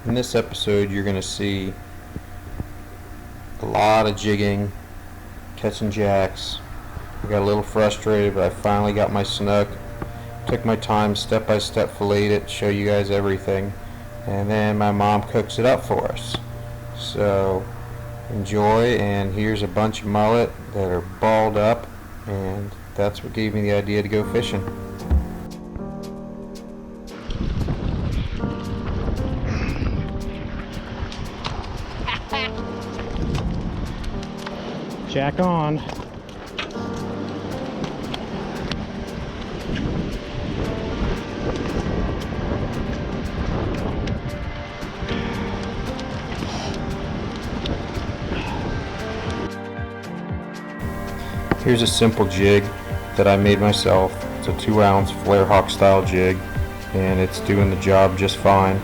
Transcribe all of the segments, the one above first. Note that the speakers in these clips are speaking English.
In this episode you're going to see a lot of jigging, catching jacks. I got a little frustrated, but I finally got my snook. Took my time, step by step, filleted it, show you guys everything, and then my mom cooks it up for us. So enjoy, and here's a bunch of mullet that are balled up, and that's what gave me the idea to go fishing. Jack on. Here's a simple jig that I made myself. It's a 2-ounce flare hawk style jig, and it's doing the job just fine.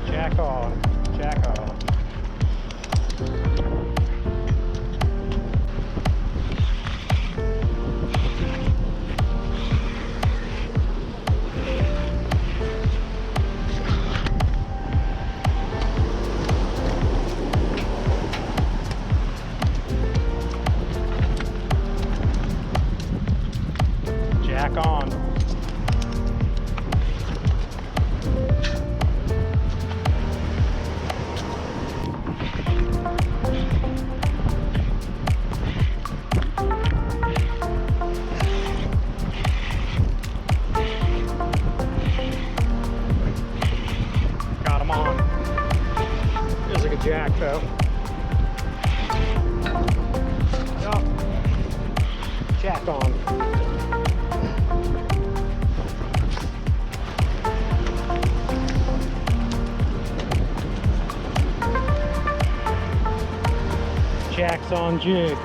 Jack on, jack on. Jack on. Got him on. Feels like a jack though. Oh. Jack on. Jacks on jigs.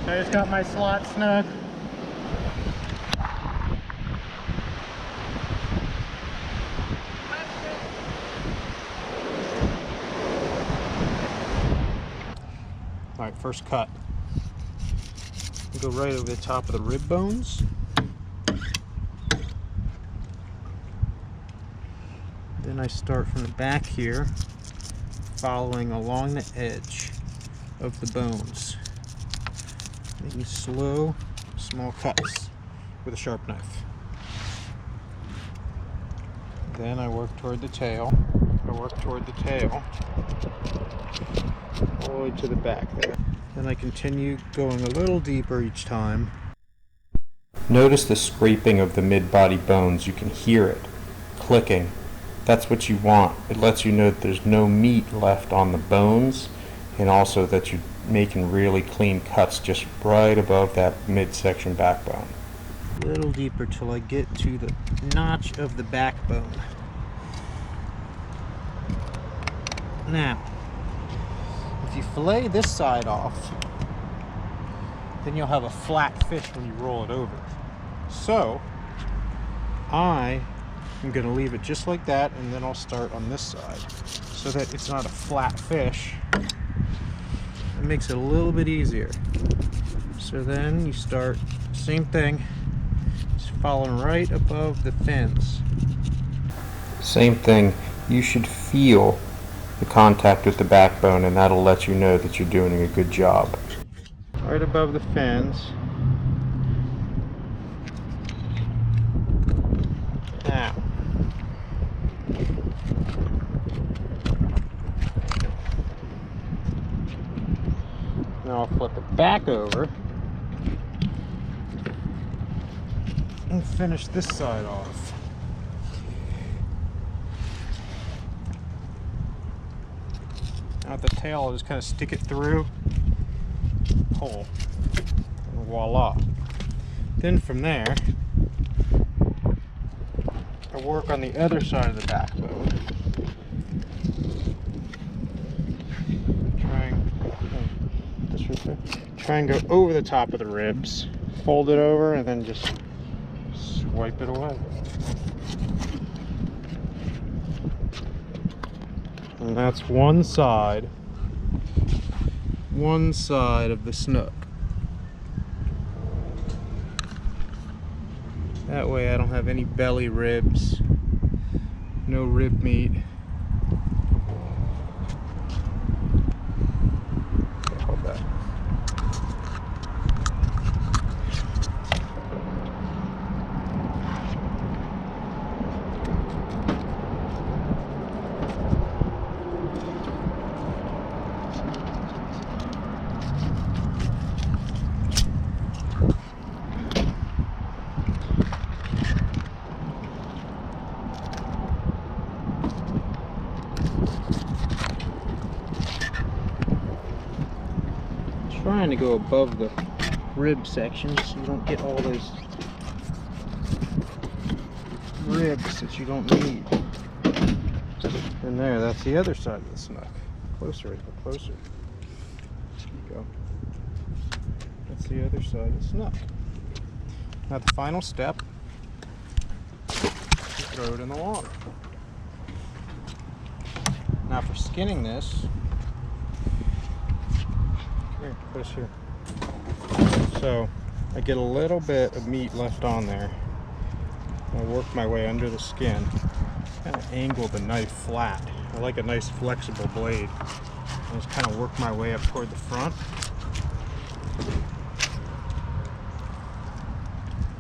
I just got my slot snug. Alright, first cut. Go right over the top of the rib bones. Then I start from the back here, following along the edge of the bones. Making slow, small cuts with a sharp knife. Then I work toward the tail. All the way to the back there. Then I continue going a little deeper each time. Notice the scraping of the mid-body bones. You can hear it clicking. That's what you want. It lets you know that there's no meat left on the bones, and also that you're making really clean cuts just right above that midsection backbone. A little deeper till I get to the notch of the backbone. Now, if you fillet this side off, then you'll have a flat fish when you roll it over. So, I am going to leave it just like that, and then I'll start on this side so that it's not a flat fish. It makes it a little bit easier. So then you start, same thing, just following right above the fins. Same thing, you should feel the contact with the backbone, and that'll let you know that you're doing a good job. Right above the fins. Now, I'll flip it back over and finish this side off. Now at the tail, I'll just kind of stick it through, pull, and voila. Then from there, I work on the other side of the backbone. Try and go over the top of the ribs, fold it over, and then just swipe it away. And that's one side of the snook. That way I don't have any belly ribs, no rib meat. Hold that. Trying to go above the rib section so you don't get all those ribs that you don't need. And there, that's the other side of the snook. Closer, closer. There you go. That's the other side of the snook. Now the final step, you throw it in the water. Now for skinning this, here, put this here. So I get a little bit of meat left on there. I work my way under the skin. Kind of angle the knife flat. I like a nice flexible blade. I just kind of work my way up toward the front.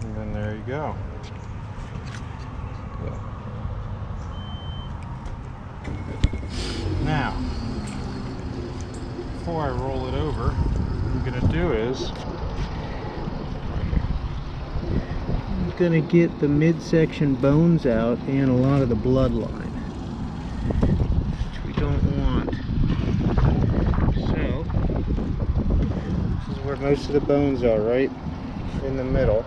And then there you go. Now, before I roll it over, what I'm going to do is I'm going to get the midsection bones out and a lot of the bloodline, which we don't want. So, this is where most of the bones are, right in the middle.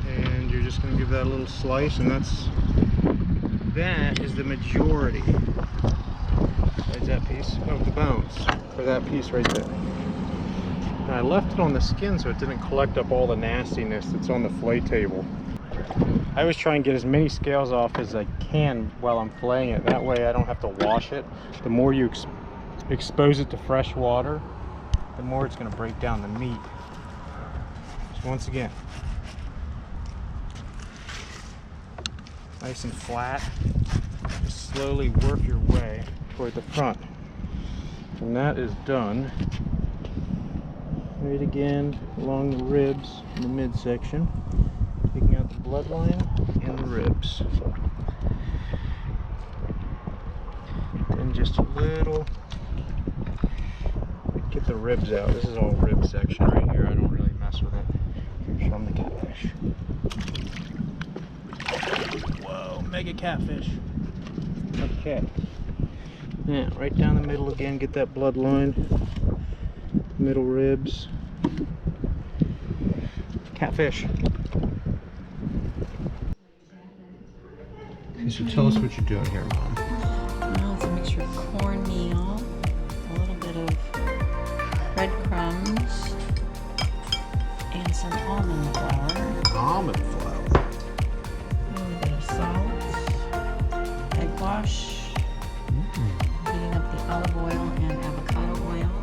And you're just going to give that a little slice, and that is the majority. Besides that piece of the bones, or that piece right there. And I left it on the skin so it didn't collect up all the nastiness that's on the fillet table. I always try and get as many scales off as I can while I'm filleting it. That way I don't have to wash it. The more you expose it to fresh water, the more it's going to break down the meat. So once again, nice and flat. Just slowly work your way toward the front. When that is done, right again along the ribs in the midsection, taking out the bloodline and the ribs. And just a little, get the ribs out. This is all rib section right here. I don't really mess with it. Here's from the catfish. Whoa, mega catfish. Okay. Now, right down the middle again, get that bloodline. Middle ribs. Catfish. Okay, so tell us what you're doing here, Mom. Well, it's a mixture of cornmeal, a little bit of breadcrumbs, and some almond flour. Almond flour. A little bit of salt, egg wash, heating up the olive oil and avocado oil.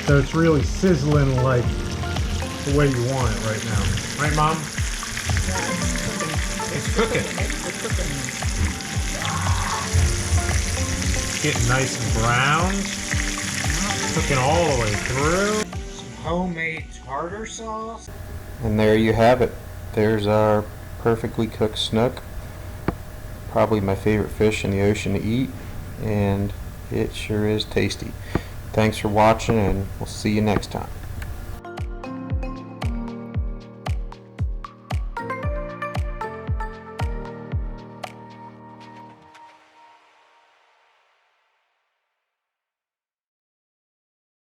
So it's really sizzling like the way you want it right now. Right, Mom? It's cooking. It's cooking. Getting nice and brown. Cooking all the way through. Some homemade tartar sauce. And there you have it. There's our perfectly cooked snook. Probably my favorite fish in the ocean to eat. And it sure is tasty. Thanks for watching, and we'll see you next time.